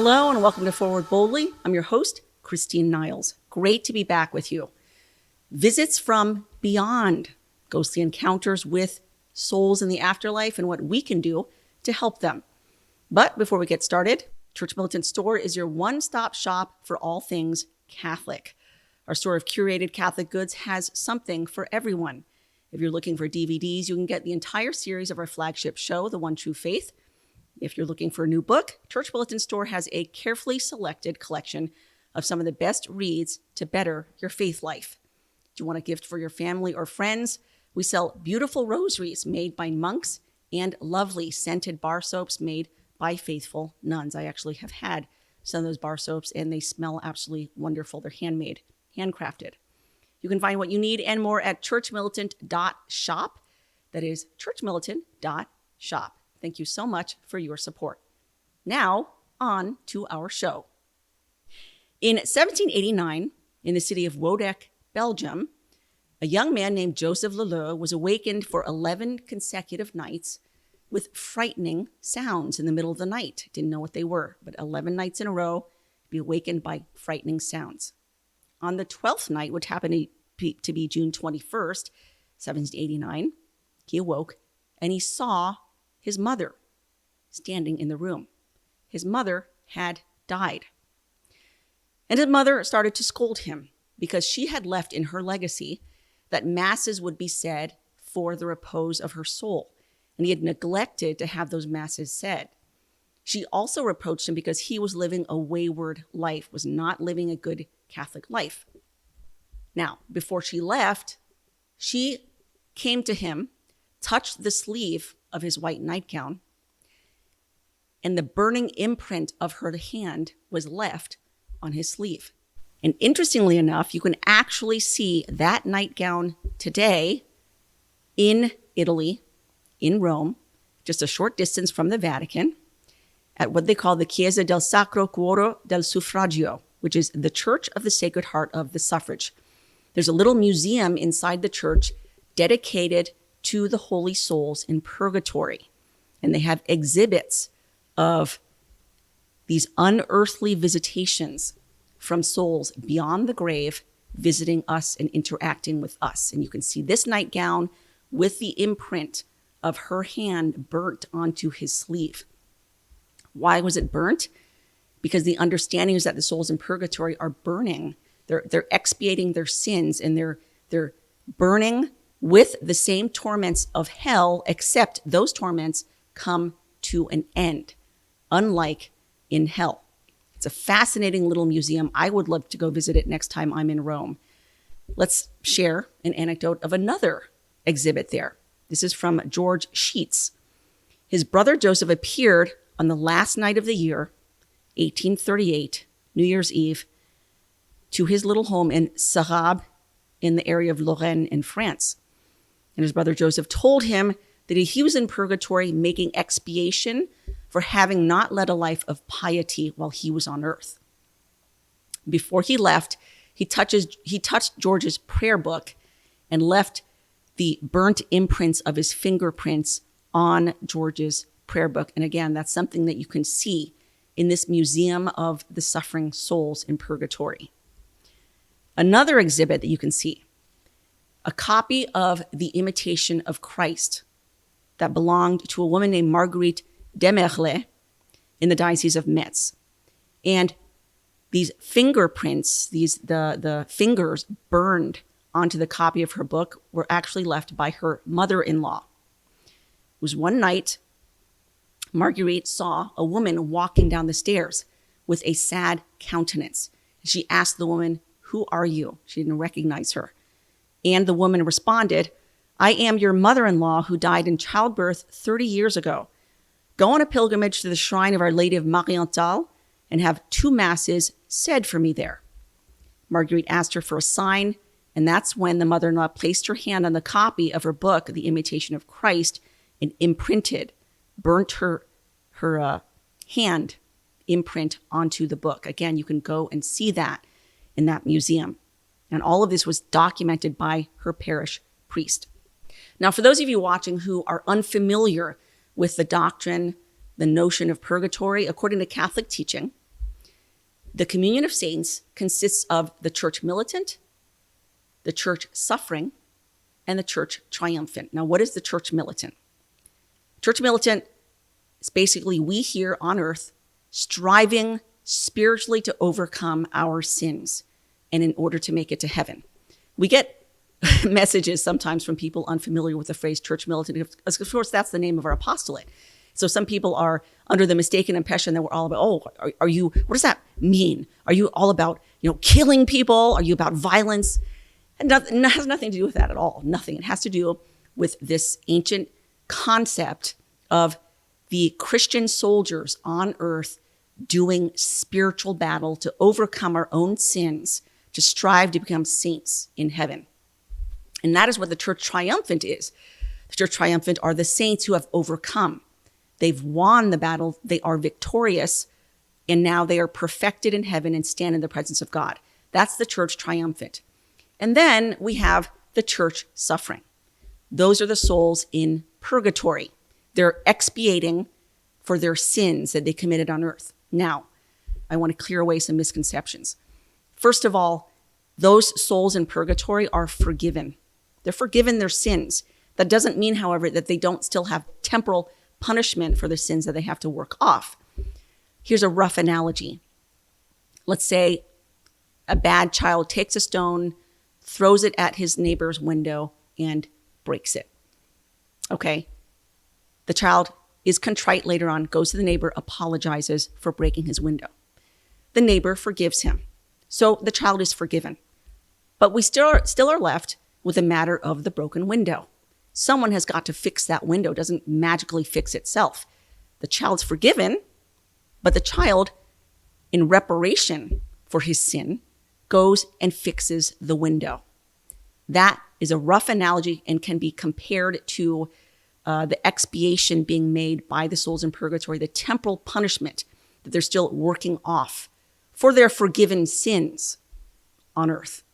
Hello and welcome to Forward Boldly. I'm your host, Christine Niles. Great to be back with you. Visits from beyond, ghostly encounters with souls in the afterlife and what we can do to help them. But before we get started, Church Militant Store is your one-stop shop for all things Catholic. Our store of curated Catholic goods has something for everyone. If you're looking for DVDs, you can get the entire series of our flagship show, The One True Faith. If you're looking for a new book, Church Militant Store has a carefully selected collection of some of the best reads to better your faith life. Do you want a gift for your family or friends? We sell beautiful rosaries made by monks and lovely scented bar soaps made by faithful nuns. I actually have had some of those bar soaps and they smell absolutely wonderful. They're handmade, handcrafted. You can find what you need and more at churchmilitant.shop. That is churchmilitant.shop. Thank you so much for your support. Now, on to our show. In 1789, in the city of Wodek, Belgium, a young man named Joseph Leleu was awakened for 11 consecutive nights with frightening sounds in the middle of the night. Didn't know what they were, but 11 nights in a row, be awakened by frightening sounds. On the 12th night, which happened to be June 21st, 1789, he awoke and he saw his mother standing in the room. His mother had died. And his mother started to scold him because she had left in her legacy that masses would be said for the repose of her soul. And he had neglected to have those masses said. She also reproached him because he was living a wayward life, was not living a good Catholic life. Now, before she left, she came to him, touched the sleeve of his white nightgown, and the burning imprint of her hand was left on his sleeve. And interestingly enough, you can actually see that nightgown today in Italy, in Rome, just a short distance from the Vatican, at what they call the Chiesa del Sacro Cuore del Suffragio, which is the Church of the Sacred Heart of the Suffrage. There's a little museum inside the church dedicated to the holy souls in Purgatory. And they have exhibits of these unearthly visitations from souls beyond the grave visiting us and interacting with us. And you can see this nightgown with the imprint of her hand burnt onto his sleeve. Why was it burnt? Because the understanding is that the souls in Purgatory are burning. They're expiating their sins and they're burning with the same torments of hell, except those torments come to an end, unlike in hell. It's a fascinating little museum. I would love to go visit it next time I'm in Rome. Let's share an anecdote of another exhibit there. This is from George Sheets. His brother Joseph appeared on the last night of the year, 1838, New Year's Eve, to his little home in Sarrabes in the area of Lorraine in France. And his brother Joseph told him that he was in purgatory making expiation for having not led a life of piety while he was on earth. Before he left, he touched George's prayer book and left the burnt imprints of his fingerprints on George's prayer book. And again, that's something that you can see in this Museum of the Suffering Souls in Purgatory. Another exhibit that you can see, a copy of The Imitation of Christ that belonged to a woman named Marguerite Demerle in the Diocese of Metz. And these fingerprints, the fingers burned onto the copy of her book were actually left by her mother-in-law. It was one night, Marguerite saw a woman walking down the stairs with a sad countenance. She asked the woman, "Who are you?" She didn't recognize her. And the woman responded, "I am your mother-in-law who died in childbirth 30 years ago. Go on a pilgrimage to the shrine of Our Lady of Marienthal and have 2 masses said for me there." Marguerite asked her for a sign, and that's when the mother-in-law placed her hand on the copy of her book, The Imitation of Christ, and burnt her hand imprint onto the book. Again, you can go and see that in that museum. And all of this was documented by her parish priest. Now, for those of you watching who are unfamiliar with the doctrine, the notion of purgatory, according to Catholic teaching, The communion of saints consists of the church militant, the church suffering, and the church triumphant. Now, what is the church militant? Church militant is basically we here on earth striving spiritually to overcome our sins and in order to make it to heaven. We get messages sometimes from people unfamiliar with the phrase church militant. Of course, that's the name of our apostolate. So some people are under the mistaken impression that we're all about, are you, what does that mean? Are you all about, killing people? Are you about violence? And it has nothing to do with that at all. Nothing. It has to do with this ancient concept of the Christian soldiers on earth doing spiritual battle to overcome our own sins, to strive to become saints in heaven. And that is what the church triumphant is. The church triumphant are the saints who have overcome. They've won the battle. They are victorious. And now they are perfected in heaven and stand in the presence of God. That's the church triumphant. And then we have the church suffering. Those are the souls in purgatory. They're expiating for their sins that they committed on earth. Now, I want to clear away some misconceptions. First of all, those souls in purgatory are forgiven. They're forgiven their sins. That doesn't mean, however, that they don't still have temporal punishment for the sins that they have to work off. Here's a rough analogy. Let's say a bad child takes a stone, throws it at his neighbor's window, and breaks it. Okay. The child is contrite later on, goes to the neighbor, apologizes for breaking his window. The neighbor forgives him. So the child is forgiven. But we still are left with the matter of the broken window. Someone has got to fix that window. It doesn't magically fix itself. The child's forgiven, but the child, in reparation for his sin, goes and fixes the window. That is a rough analogy and can be compared to the expiation being made by the souls in purgatory, the temporal punishment that they're still working off for their forgiven sins on earth.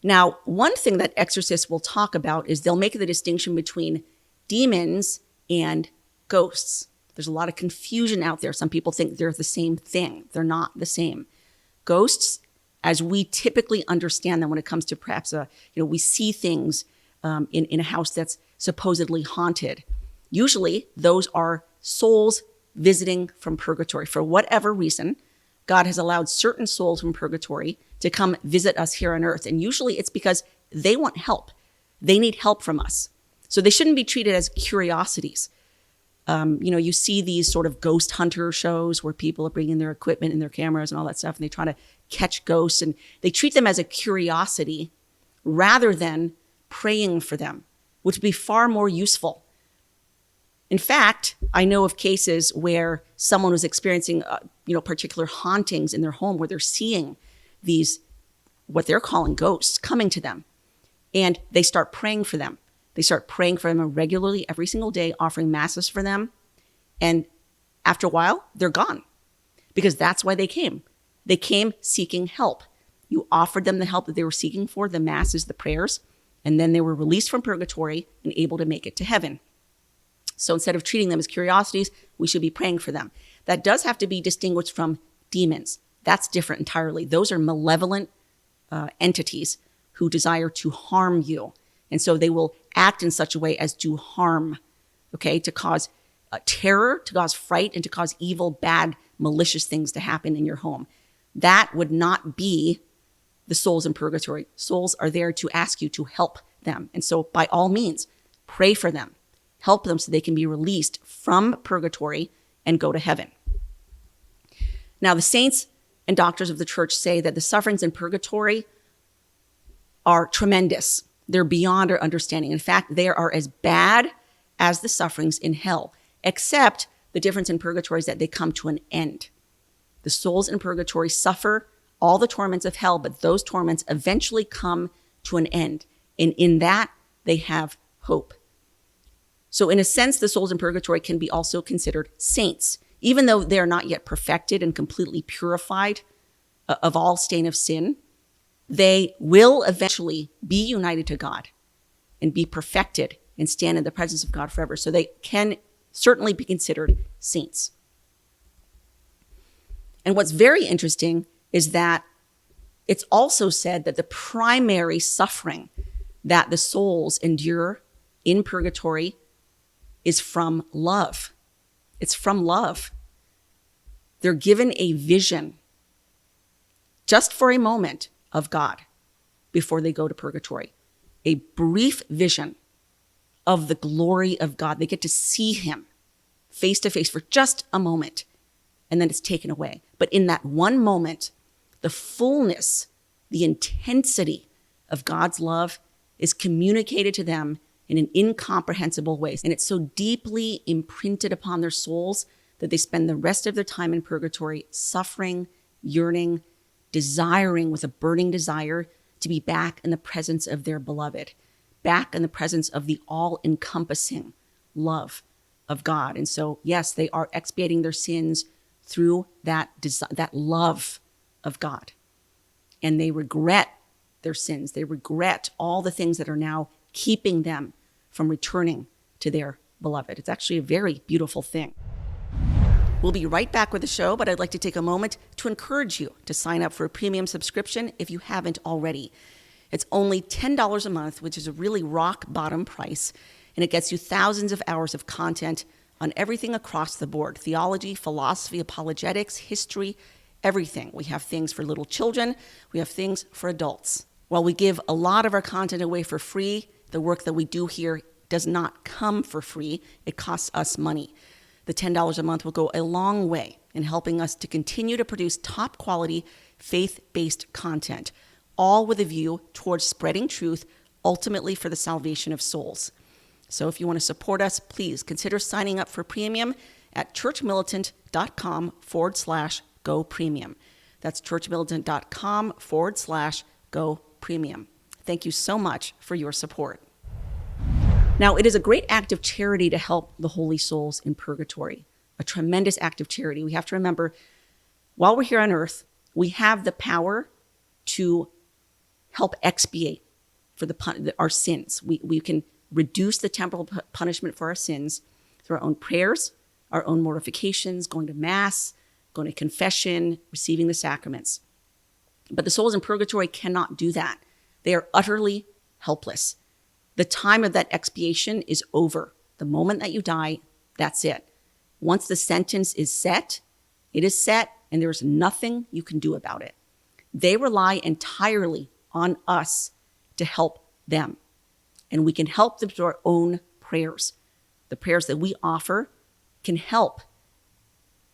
Now, one thing that exorcists will talk about is they'll make the distinction between demons and ghosts. There's a lot of confusion out there. Some people think they're the same thing. They're not the same. Ghosts, as we typically understand them when it comes to perhaps, we see things in a house that's supposedly haunted. Usually, those are souls visiting from purgatory. For whatever reason, God has allowed certain souls from purgatory to come visit us here on earth. And usually it's because they want help. They need help from us. So they shouldn't be treated as curiosities. You see these sort of ghost hunter shows where people are bringing their equipment and their cameras and all that stuff, and they try to catch ghosts, and they treat them as a curiosity rather than praying for them, which would be far more useful. In fact, I know of cases where someone was experiencing, particular hauntings in their home where they're seeing these, what they're calling ghosts, coming to them. And they start praying for them. They start praying for them regularly every single day, offering masses for them. And after a while, they're gone because that's why they came. They came seeking help. You offered them the help that they were seeking for, the masses, the prayers, and then they were released from purgatory and able to make it to heaven. So instead of treating them as curiosities, we should be praying for them. That does have to be distinguished from demons. That's different entirely. Those are malevolent entities who desire to harm you. And so they will act in such a way as to harm, to cause terror, to cause fright, and to cause evil, bad, malicious things to happen in your home. That would not be the souls in purgatory. Souls are there to ask you to help them. And so by all means, pray for them. Help them so they can be released from purgatory and go to heaven. Now, the saints and doctors of the church say that the sufferings in purgatory are tremendous. They're beyond our understanding. In fact, they are as bad as the sufferings in hell, except the difference in purgatory is that they come to an end. The souls in purgatory suffer all the torments of hell, but those torments eventually come to an end. And in that, they have hope. So in a sense, the souls in purgatory can be also considered saints, even though they are not yet perfected and completely purified of all stain of sin. They will eventually be united to God and be perfected and stand in the presence of God forever. So they can certainly be considered saints. And what's very interesting is that it's also said that the primary suffering that the souls endure in purgatory is from love. It's from love. They're given a vision just for a moment of God before they go to purgatory. A brief vision of the glory of God. They get to see him face to face for just a moment, and then it's taken away. But in that one moment, the fullness, the intensity of God's love is communicated to them in an incomprehensible way. And it's so deeply imprinted upon their souls that they spend the rest of their time in purgatory suffering, yearning, desiring with a burning desire to be back in the presence of their beloved, back in the presence of the all-encompassing love of God. And so, yes, they are expiating their sins through that love of God. And they regret their sins. They regret all the things that are now keeping them from returning to their beloved. It's actually a very beautiful thing. We'll be right back with the show, but I'd like to take a moment to encourage you to sign up for a premium subscription if you haven't already. It's only $10 a month, which is a really rock bottom price, and it gets you thousands of hours of content on everything across the board: theology, philosophy, apologetics, history, everything. We have things for little children. We have things for adults. While we give a lot of our content away for free, the work that we do here does not come for free. It costs us money. The $10 a month will go a long way in helping us to continue to produce top quality, faith-based content, all with a view towards spreading truth, ultimately for the salvation of souls. So if you want to support us, please consider signing up for premium at churchmilitant.com/go premium. That's churchmilitant.com/go premium. Thank you so much for your support. Now, it is a great act of charity to help the holy souls in purgatory, a tremendous act of charity. We have to remember, while we're here on earth, we have the power to help expiate for our sins. We can reduce the temporal punishment for our sins through our own prayers, our own mortifications, going to Mass, going to confession, receiving the sacraments. But the souls in purgatory cannot do that. They are utterly helpless. The time of that expiation is over. The moment that you die, that's it. Once the sentence is set, it is set, and there's nothing you can do about it. They rely entirely on us to help them. And we can help them through our own prayers. The prayers that we offer can help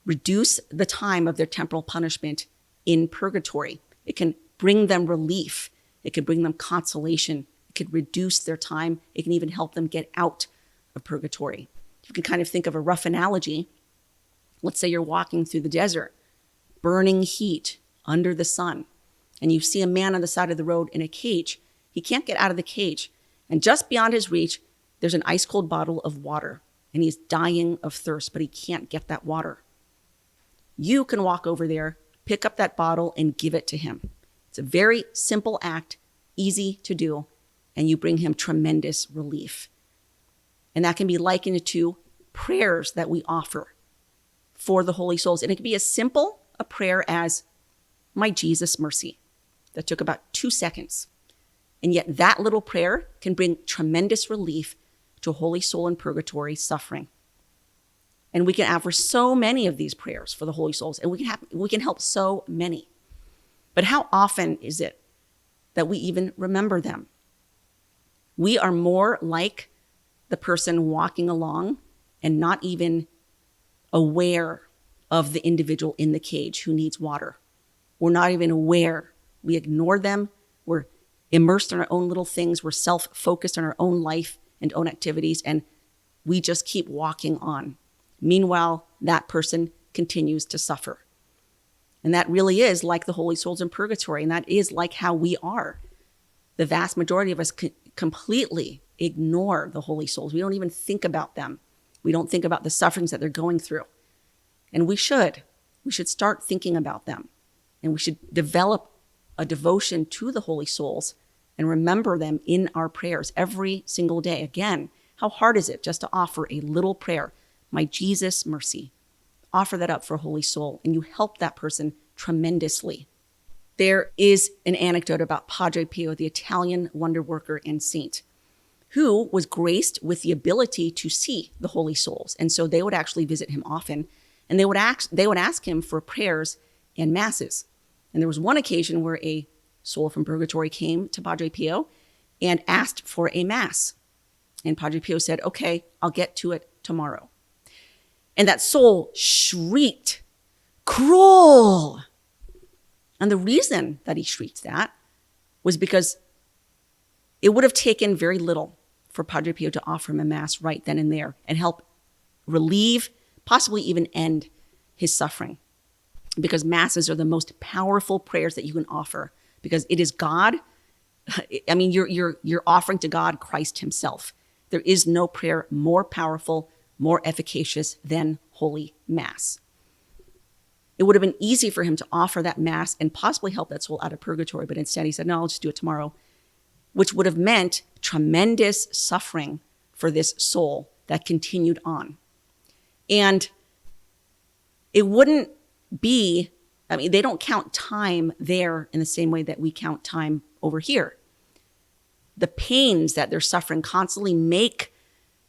reduce the time of their temporal punishment in purgatory. It can bring them relief. It can bring them consolation. It could reduce their time. It can even help them get out of purgatory. You can kind of think of a rough analogy. Let's say you're walking through the desert, burning heat under the sun, and you see a man on the side of the road in a cage. He can't get out of the cage. And just beyond his reach, there's an ice cold bottle of water, and he's dying of thirst, but he can't get that water. You can walk over there, pick up that bottle, and give it to him. It's a very simple act, easy to do, and you bring him tremendous relief. And that can be likened to prayers that we offer for the holy souls. And it can be as simple a prayer as, "My Jesus, mercy." That took about 2 seconds. And yet that little prayer can bring tremendous relief to a holy soul in purgatory suffering. And we can offer so many of these prayers for the holy souls, and we can help so many. But how often is it that we even remember them? We are more like the person walking along and not even aware of the individual in the cage who needs water. We're not even aware. We ignore them. We're immersed in our own little things. We're self-focused on our own life and own activities, and we just keep walking on. Meanwhile, that person continues to suffer. And that really is like the holy souls in purgatory, and that is like how we are. The vast majority of us completely ignore the holy souls. We don't even think about them. We don't think about the sufferings that they're going through. And we should. We should start thinking about them. And we should develop a devotion to the holy souls and remember them in our prayers every single day. Again, how hard is it just to offer a little prayer? "My Jesus, mercy." offer that up for a holy soul, and you help that person tremendously. There is an anecdote about Padre Pio, the Italian wonder worker and saint, who was graced with the ability to see the holy souls. And so they would actually visit him often, and they would ask him for prayers and masses. And there was one occasion where a soul from Purgatory came to Padre Pio and asked for a mass. And Padre Pio said, okay, I'll get to it tomorrow. And that soul shrieked, cruel. And the reason that he shrieked that was because it would have taken very little for Padre Pio to offer him a mass right then and there and help relieve, possibly even end his suffering. Because masses are the most powerful prayers that you can offer, because it is God. I mean, you're offering to God Christ himself. There is no prayer more powerful, more efficacious than Holy Mass. It would have been easy for him to offer that mass and possibly help that soul out of purgatory, but instead he said, no, I'll just do it tomorrow, which would have meant tremendous suffering for this soul that continued on. And it wouldn't be, I mean, they don't count time there in the same way that we count time over here. The pains that they're suffering constantly make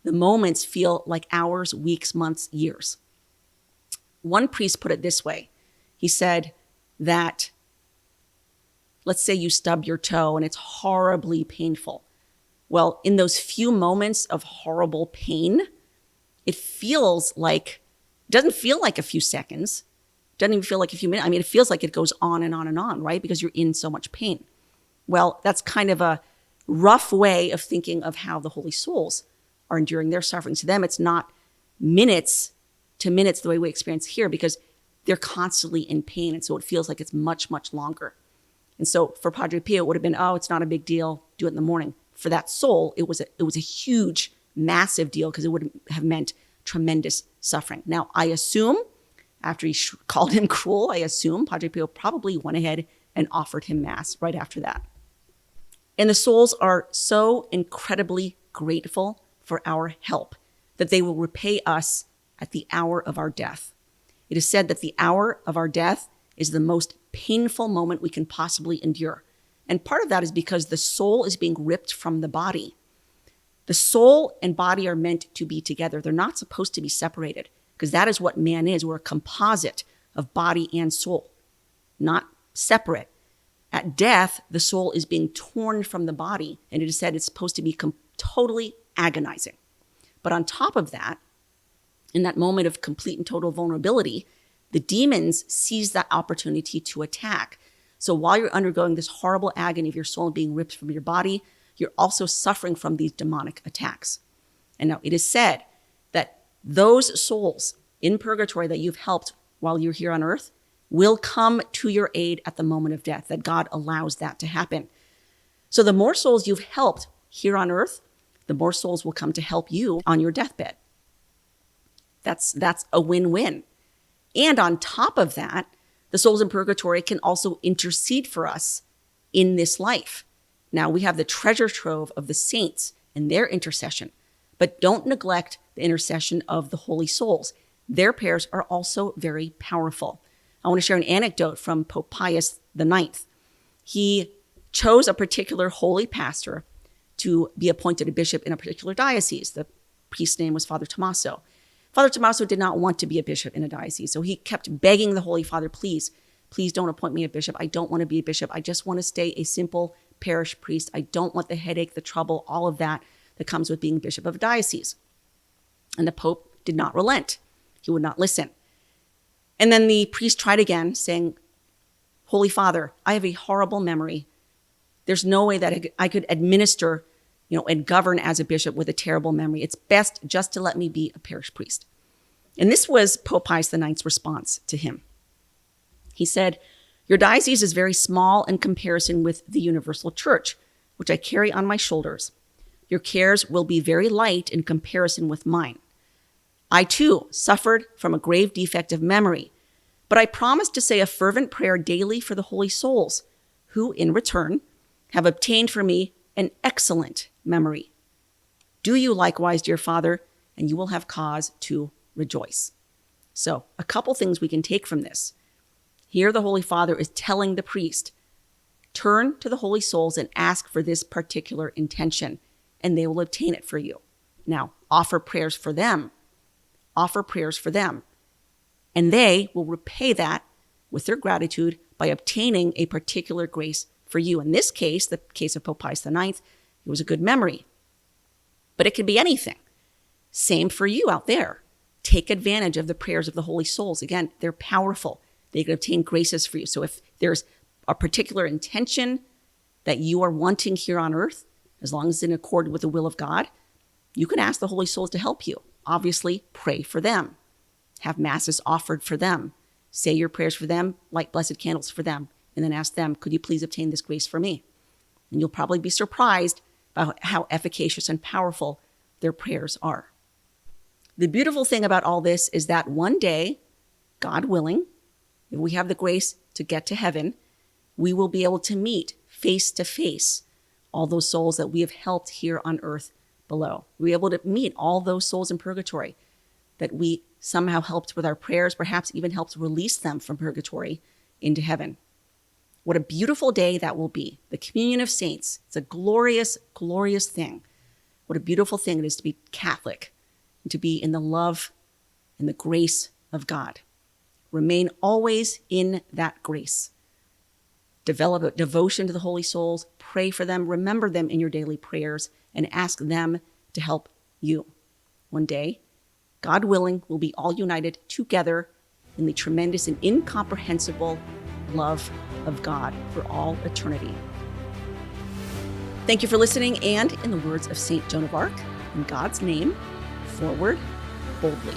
the moments feel like hours, weeks, months, years. One priest put it this way. He said that, let's say you stub your toe and it's horribly painful. Well, in those few moments of horrible pain, it doesn't feel like a few seconds. It doesn't even feel like a few minutes. I mean, it feels like it goes on and on and on, right? Because you're in so much pain. Well, that's kind of a rough way of thinking of how the holy souls are enduring their suffering. To them, it's not minutes to minutes the way we experience here, because they're constantly in pain. And so it feels like it's much, much longer. And so for Padre Pio, it would have been, oh, it's not a big deal. Do it in the morning. For that soul, it was a huge, massive deal, because it would have meant tremendous suffering. Now, I assume after he called him cruel, I assume Padre Pio probably went ahead and offered him mass right after that. And the souls are so incredibly grateful for our help that they will repay us at the hour of our death. It is said that the hour of our death is the most painful moment we can possibly endure. And part of that is because the soul is being ripped from the body. The soul and body are meant to be together. They're not supposed to be separated, because that is what man is. We're a composite of body and soul, not separate. At death, the soul is being torn from the body, and it is said it's supposed to be totally agonizing. But on top of that, in that moment of complete and total vulnerability, the demons seize that opportunity to attack. So while you're undergoing this horrible agony of your soul being ripped from your body, you're also suffering from these demonic attacks. And now it is said that those souls in purgatory that you've helped while you're here on earth will come to your aid at the moment of death, that God allows that to happen. So the more souls you've helped here on earth, the more souls will come to help you on your deathbed. That's a win-win. And on top of that, the souls in purgatory can also intercede for us in this life. Now, we have the treasure trove of the saints and their intercession, but don't neglect the intercession of the holy souls. Their prayers are also very powerful. I want to share an anecdote from Pope Pius IX. He chose a particular holy pastor to be appointed a bishop in a particular diocese. The priest's name was Father Tommaso. Father Tommaso did not want to be a bishop in a diocese, so he kept begging the Holy Father, please don't appoint me a bishop. I don't want to be a bishop. I just want to stay a simple parish priest. I don't want the headache, the trouble, all of that comes with being bishop of a diocese. And the Pope did not relent. He would not listen. And then the priest tried again, saying, Holy Father, I have a horrible memory. There's no way that I could administer, and govern as a bishop with a terrible memory. It's best just to let me be a parish priest. And this was Pope Pius IX's response to him. He said, your diocese is very small in comparison with the universal church, which I carry on my shoulders. Your cares will be very light in comparison with mine. I too suffered from a grave defect of memory, but I promise to say a fervent prayer daily for the holy souls, who in return have obtained for me an excellent memory. Do you likewise, dear Father, and you will have cause to rejoice. So a couple things we can take from this. Here the Holy Father is telling the priest, turn to the holy souls and ask for this particular intention, and they will obtain it for you. Now, offer prayers for them. Offer prayers for them. And they will repay that with their gratitude by obtaining a particular grace for you. In this case, the case of Pope Pius IX, it was a good memory. But it could be anything. Same for you out there. Take advantage of the prayers of the holy souls. Again, they're powerful. They can obtain graces for you. So if there's a particular intention that you are wanting here on earth, as long as it's in accord with the will of God, you can ask the holy souls to help you. Obviously, pray for them. Have masses offered for them. Say your prayers for them, light blessed candles for them, and then ask them, could you please obtain this grace for me? And you'll probably be surprised by how efficacious and powerful their prayers are. The beautiful thing about all this is that one day, God willing, if we have the grace to get to heaven, we will be able to meet face to face all those souls that we have helped here on earth below. We'll be able to meet all those souls in purgatory that we somehow helped with our prayers, perhaps even helped release them from purgatory into heaven. What a beautiful day that will be. The communion of saints. It's a glorious, glorious thing. What a beautiful thing it is to be Catholic and to be in the love and the grace of God. Remain always in that grace. Develop a devotion to the holy souls. Pray for them. Remember them in your daily prayers and ask them to help you. One day, God willing, we'll be all united together in the tremendous and incomprehensible love of God for all eternity. Thank you for listening, and in the words of St. Joan of Arc, in God's name, forward boldly.